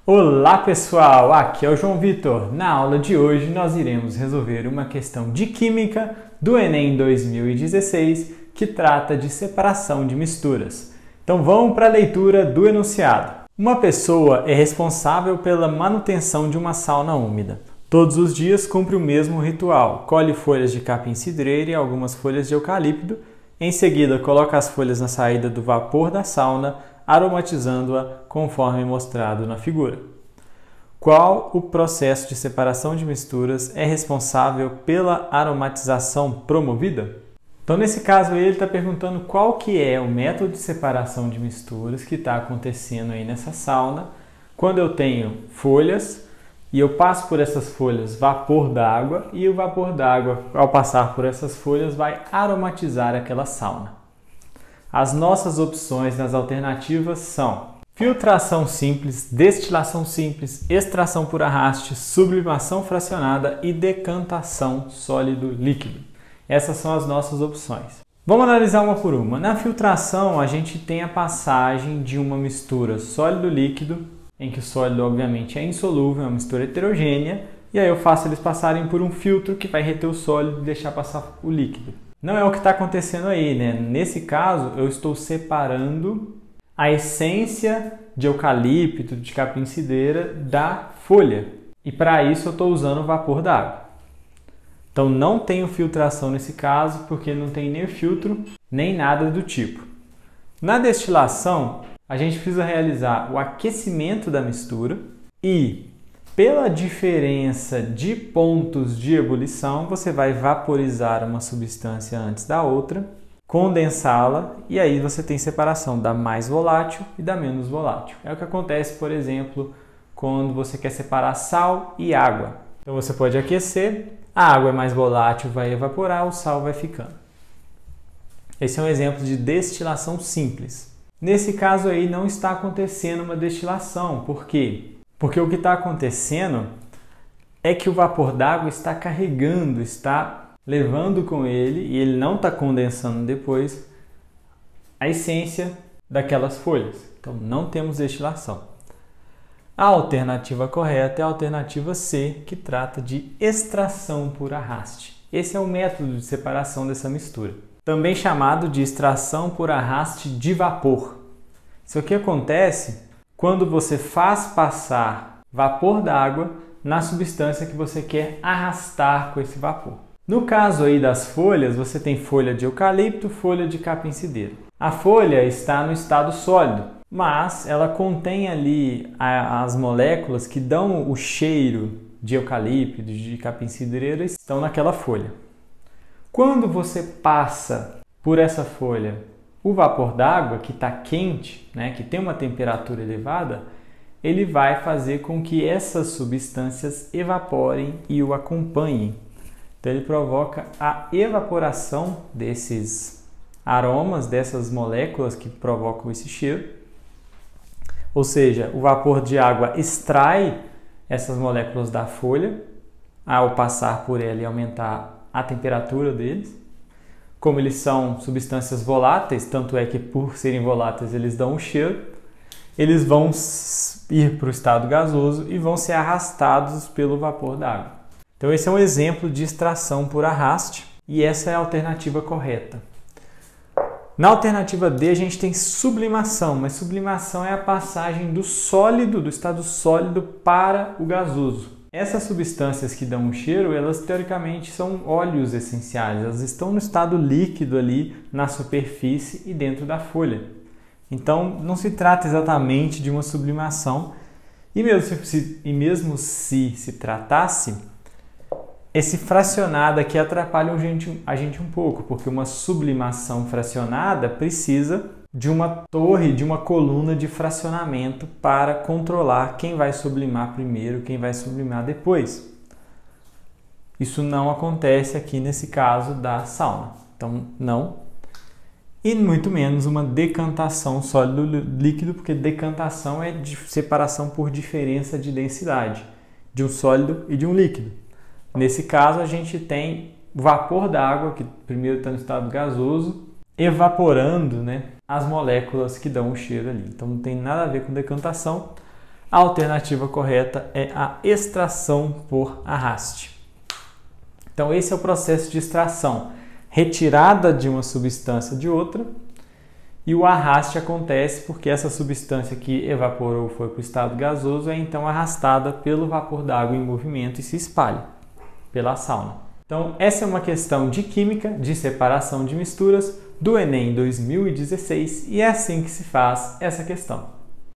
Olá pessoal, aqui é o João Vitor. Na aula de hoje nós iremos resolver uma questão de Química do Enem 2016 que trata de separação de misturas. Então vamos para a leitura do enunciado. Uma pessoa é responsável pela manutenção de uma sauna úmida. Todos os dias cumpre o mesmo ritual, colhe folhas de capim-cidreira e algumas folhas de eucalipto. Em seguida, coloca as folhas na saída do vapor da sauna, aromatizando-a conforme mostrado na figura. Qual o processo de separação de misturas é responsável pela aromatização promovida? Então, nesse caso, ele está perguntando qual que é o método de separação de misturas que está acontecendo aí nessa sauna, quando eu tenho folhas e eu passo por essas folhas vapor d'água e o vapor d'água, ao passar por essas folhas, vai aromatizar aquela sauna. As nossas opções nas alternativas são filtração simples, destilação simples, extração por arraste, sublimação fracionada e decantação sólido-líquido. Essas são as nossas opções. Vamos analisar uma por uma. Na filtração, a gente tem a passagem de uma mistura sólido-líquido, em que o sólido obviamente é insolúvel, é uma mistura heterogênea, e aí eu faço eles passarem por um filtro que vai reter o sólido e deixar passar o líquido. Não é o que está acontecendo aí, né? Nesse caso, eu estou separando a essência de eucalipto, de capim-cidreira da folha. E para isso eu estou usando o vapor d'água. Então não tenho filtração nesse caso, porque não tem nem filtro, nem nada do tipo. Na destilação, a gente precisa realizar o aquecimento da mistura e, pela diferença de pontos de ebulição, você vai vaporizar uma substância antes da outra, condensá-la e aí você tem separação da mais volátil e da menos volátil. É o que acontece, por exemplo, quando você quer separar sal e água. Então você pode aquecer, a água é mais volátil, vai evaporar, o sal vai ficando. Esse é um exemplo de destilação simples. Nesse caso aí não está acontecendo uma destilação. Por quê? Porque o que está acontecendo é que o vapor d'água está carregando, está levando com ele, e ele não está condensando depois, a essência daquelas folhas. Então não temos destilação. A alternativa correta é a alternativa C, que trata de extração por arraste. Esse é o método de separação dessa mistura, também chamado de extração por arraste de vapor. Isso aqui acontece quando você faz passar vapor d'água na substância que você quer arrastar com esse vapor. No caso aí das folhas, você tem folha de eucalipto, folha de capim-cidreira. A folha está no estado sólido, mas ela contém ali as moléculas que dão o cheiro de eucalipto, de capim-cidreira, estão naquela folha. Quando você passa por essa folha o vapor d'água, que está quente, né, que tem uma temperatura elevada, ele vai fazer com que essas substâncias evaporem e o acompanhem. Então ele provoca a evaporação desses aromas, dessas moléculas que provocam esse cheiro. Ou seja, o vapor de água extrai essas moléculas da folha ao passar por ela e aumentar a temperatura deles. Como eles são substâncias voláteis, tanto é que por serem voláteis eles dão um cheiro, eles vão ir para o estado gasoso e vão ser arrastados pelo vapor d'água. Então esse é um exemplo de extração por arraste e essa é a alternativa correta. Na alternativa D a gente tem sublimação, mas sublimação é a passagem do sólido, do estado sólido para o gasoso. Essas substâncias que dão o cheiro, elas teoricamente são óleos essenciais, elas estão no estado líquido ali na superfície e dentro da folha. Então não se trata exatamente de uma sublimação e mesmo se tratasse, esse fracionado aqui atrapalha a gente um pouco, porque uma sublimação fracionada precisa de uma torre, de uma coluna de fracionamento para controlar quem vai sublimar primeiro, quem vai sublimar depois. Isso não acontece aqui nesse caso da sauna. Então, não. E muito menos uma decantação sólido-líquido, porque decantação é de separação por diferença de densidade de um sólido e de um líquido. Nesse caso, a gente tem vapor d'água, que primeiro está no estado gasoso, evaporando, né, as moléculas que dão o cheiro ali. Então não tem nada a ver com decantação. A alternativa correta é a extração por arraste. Então, esse é o processo de extração, retirada de uma substância de outra, e o arraste acontece porque essa substância que evaporou foi para o estado gasoso é então arrastada pelo vapor d'água em movimento e se espalha pela sauna. Então, essa é uma questão de química, de separação de misturas, do Enem 2016, e é assim que se faz essa questão.